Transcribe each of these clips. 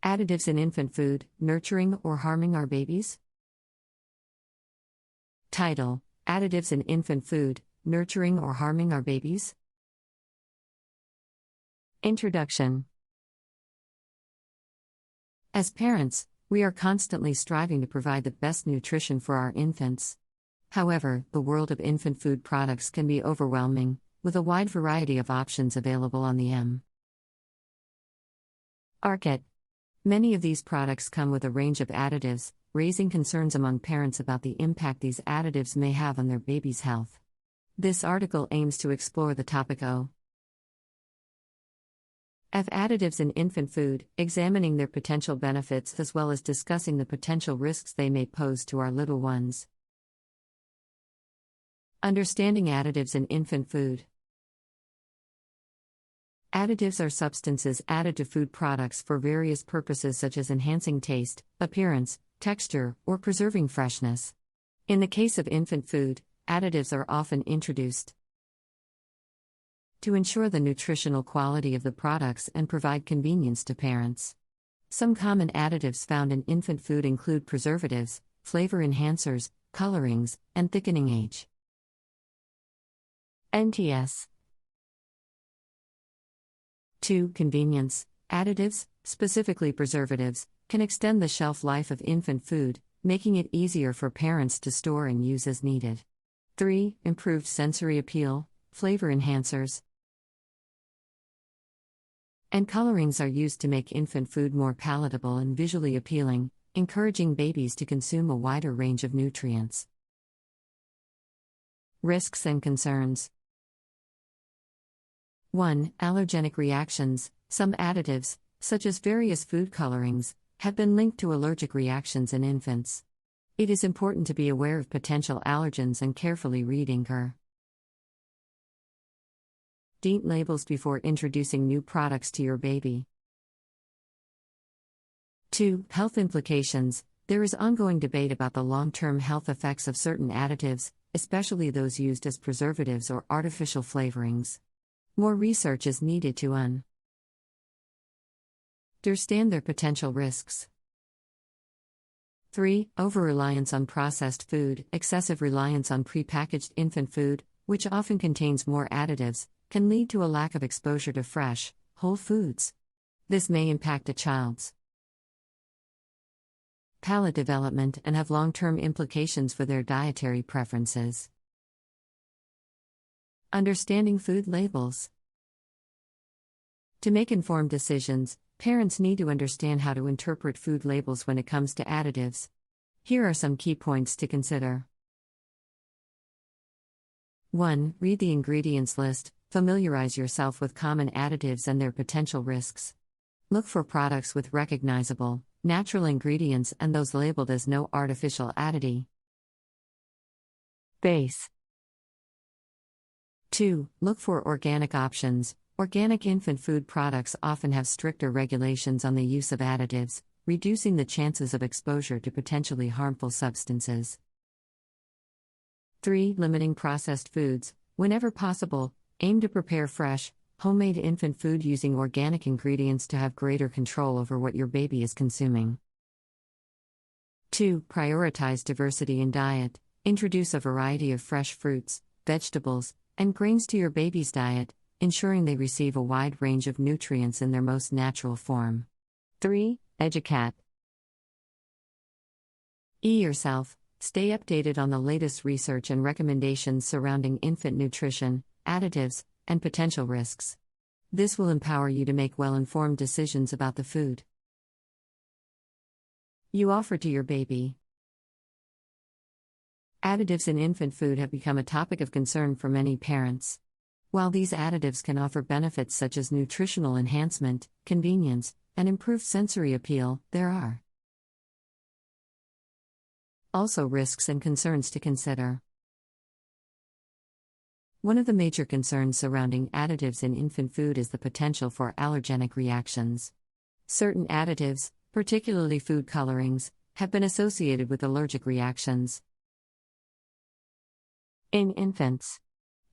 Additives in infant food, nurturing or harming our babies? Title: Additives in infant food, nurturing or harming our babies? Introduction. As parents, we are constantly striving to provide the best nutrition for our infants. However, the world of infant food products can be overwhelming, with a wide variety of options available on the market. Many of these products come with a range of additives, raising concerns among parents about the impact these additives may have on their baby's health. This article aims to explore the topic of additives in infant food, examining their potential benefits as well as discussing the potential risks they may pose to our little ones. Understanding additives in infant food. Additives are substances added to food products for various purposes such as enhancing taste, appearance, texture, or preserving freshness. In the case of infant food, additives are often introduced to ensure the nutritional quality of the products and provide convenience to parents. Some common additives found in infant food include preservatives, flavor enhancers, colorings, and thickening agents. NTS. 2. Convenience. Additives, specifically preservatives, can extend the shelf life of infant food, making it easier for parents to store and use as needed. 3. Improved sensory appeal. Flavor enhancers and colorings are used to make infant food more palatable and visually appealing, encouraging babies to consume a wider range of nutrients. Risks and concerns. 1. Allergenic reactions. Some additives, such as various food colorings, have been linked to allergic reactions in infants. It is important to be aware of potential allergens and carefully read ingredient labels before introducing new products to your baby. 2. Health implications. There is ongoing debate about the long-term health effects of certain additives, especially those used as preservatives or artificial flavorings. More research is needed to understand their potential risks. 3. Over-reliance on processed food. Excessive reliance on prepackaged infant food, which often contains more additives, can lead to a lack of exposure to fresh, whole foods. This may impact a child's palate development and have long-term implications for their dietary preferences. Understanding food labels. To make informed decisions, parents need to understand how to interpret food labels when it comes to additives. Here are some key points to consider. 1. Read the ingredients list. Familiarize yourself with common additives and their potential risks. Look for products with recognizable, natural ingredients and those labeled as no artificial additive. Base. 2. Look for organic options. Organic infant food products often have stricter regulations on the use of additives, reducing the chances of exposure to potentially harmful substances. 3. Limiting processed foods. Whenever possible, aim to prepare fresh, homemade infant food using organic ingredients to have greater control over what your baby is consuming. 2. Prioritize diversity in diet. Introduce a variety of fresh fruits, vegetables, and grains to your baby's diet, ensuring they receive a wide range of nutrients in their most natural form. 3. Educate yourself. Stay updated on the latest research and recommendations surrounding infant nutrition, additives, and potential risks. This will empower you to make well-informed decisions about the food you offer to your baby. Additives in infant food have become a topic of concern for many parents. While these additives can offer benefits such as nutritional enhancement, convenience, and improved sensory appeal, there are also risks and concerns to consider. One of the major concerns surrounding additives in infant food is the potential for allergenic reactions. Certain additives, particularly food colorings, have been associated with allergic reactions in infants.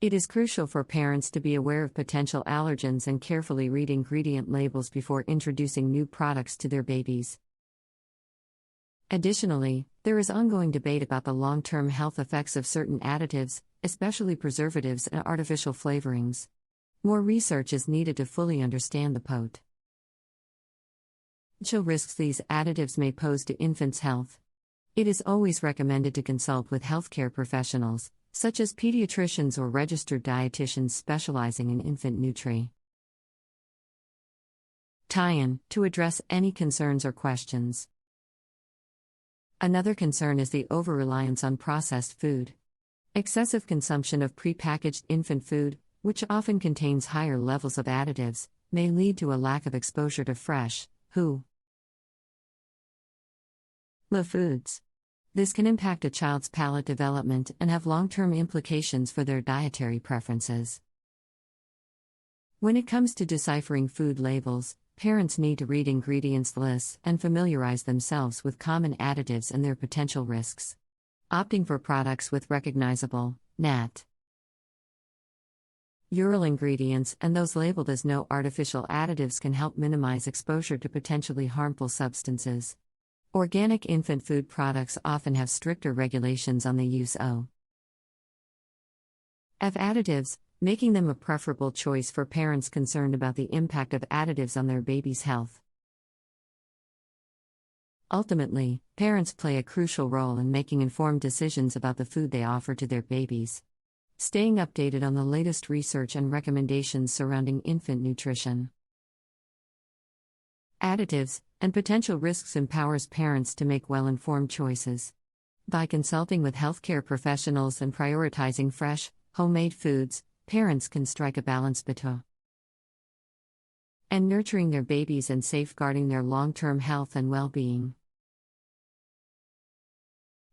It is crucial for parents to be aware of potential allergens and carefully read ingredient labels before introducing new products to their babies. Additionally, there is ongoing debate about the long-term health effects of certain additives, especially preservatives and artificial flavorings. More research is needed to fully understand the potential risks these additives may pose to infants' health. It is always recommended to consult with healthcare professionals, such as pediatricians or registered dietitians specializing in infant nutrition. Tie-in to address any concerns or questions. Another concern is the over-reliance on processed food. Excessive consumption of prepackaged infant food, which often contains higher levels of additives, may lead to a lack of exposure to fresh, whole foods. This can impact a child's palate development and have long-term implications for their dietary preferences. When it comes to deciphering food labels, parents need to read ingredients lists and familiarize themselves with common additives and their potential risks. Opting for products with recognizable, natural ingredients and those labeled as no artificial additives can help minimize exposure to potentially harmful substances. Organic infant food products often have stricter regulations on the use of additives, making them a preferable choice for parents concerned about the impact of additives on their baby's health. Ultimately, parents play a crucial role in making informed decisions about the food they offer to their babies. Staying updated on the latest research and recommendations surrounding infant nutrition, additives, and potential risks empowers parents to make well-informed choices. By consulting with healthcare professionals and prioritizing fresh, homemade foods, parents can strike a balance between nurturing their babies and safeguarding their long-term health and well-being.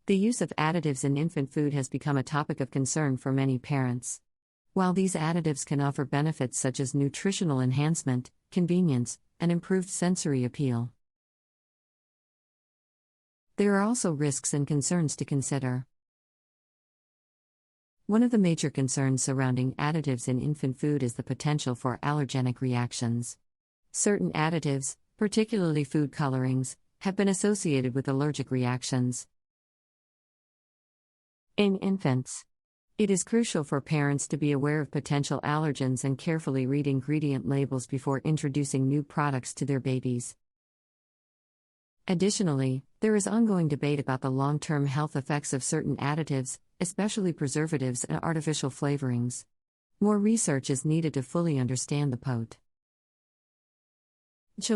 The use of additives in infant food has become a topic of concern for many parents. While these additives can offer benefits such as nutritional enhancement, convenience, and improved sensory appeal, there are also risks and concerns to consider. One of the major concerns surrounding additives in infant food is the potential for allergenic reactions. Certain additives, particularly food colorings, have been associated with allergic reactions in infants. It is crucial for parents to be aware of potential allergens and carefully read ingredient labels before introducing new products to their babies. Additionally, there is ongoing debate about the long-term health effects of certain additives, especially preservatives and artificial flavorings. More research is needed to fully understand the potential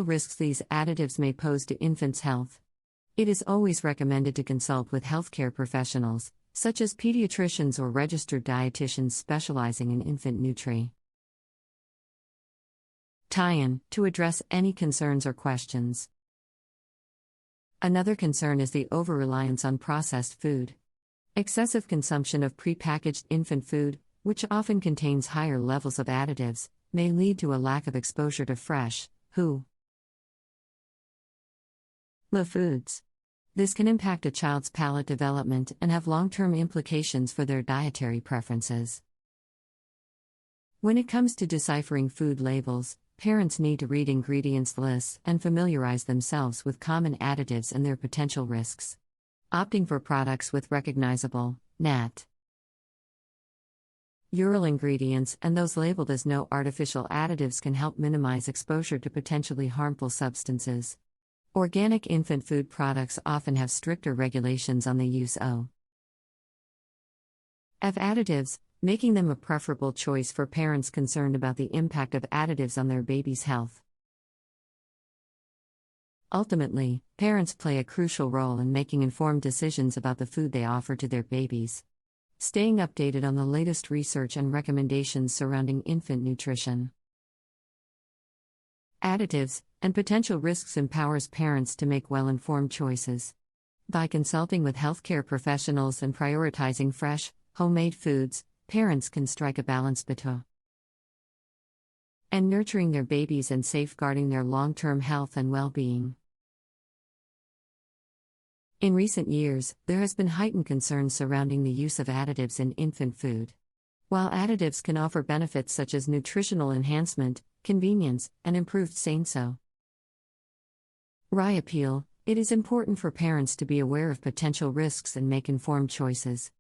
risks these additives may pose to infants' health. It is always recommended to consult with healthcare professionals, such as pediatricians or registered dietitians specializing in infant nutrition. Tie-in to address any concerns or questions. Another concern is the over-reliance on processed food. Excessive consumption of prepackaged infant food, which often contains higher levels of additives, may lead to a lack of exposure to fresh, whole foods. This can impact a child's palate development and have long-term implications for their dietary preferences. When it comes to deciphering food labels, parents need to read ingredients lists and familiarize themselves with common additives and their potential risks. Opting for products with recognizable, natural ingredients and those labeled as no artificial additives can help minimize exposure to potentially harmful substances. Organic infant food products often have stricter regulations on the use of additives, making them a preferable choice for parents concerned about the impact of additives on their baby's health. Ultimately, parents play a crucial role in making informed decisions about the food they offer to their babies. Staying updated on the latest research and recommendations surrounding infant nutrition, additives, and potential risks empowers parents to make well-informed choices. By consulting with healthcare professionals and prioritizing fresh, homemade foods, parents can strike a balance between nurturing their babies and safeguarding their long-term health and well-being. In recent years, there has been heightened concern surrounding the use of additives in infant food. While additives can offer benefits such as nutritional enhancement, convenience, and improved say-so. Rye appeal. It is important for parents to be aware of potential risks and make informed choices.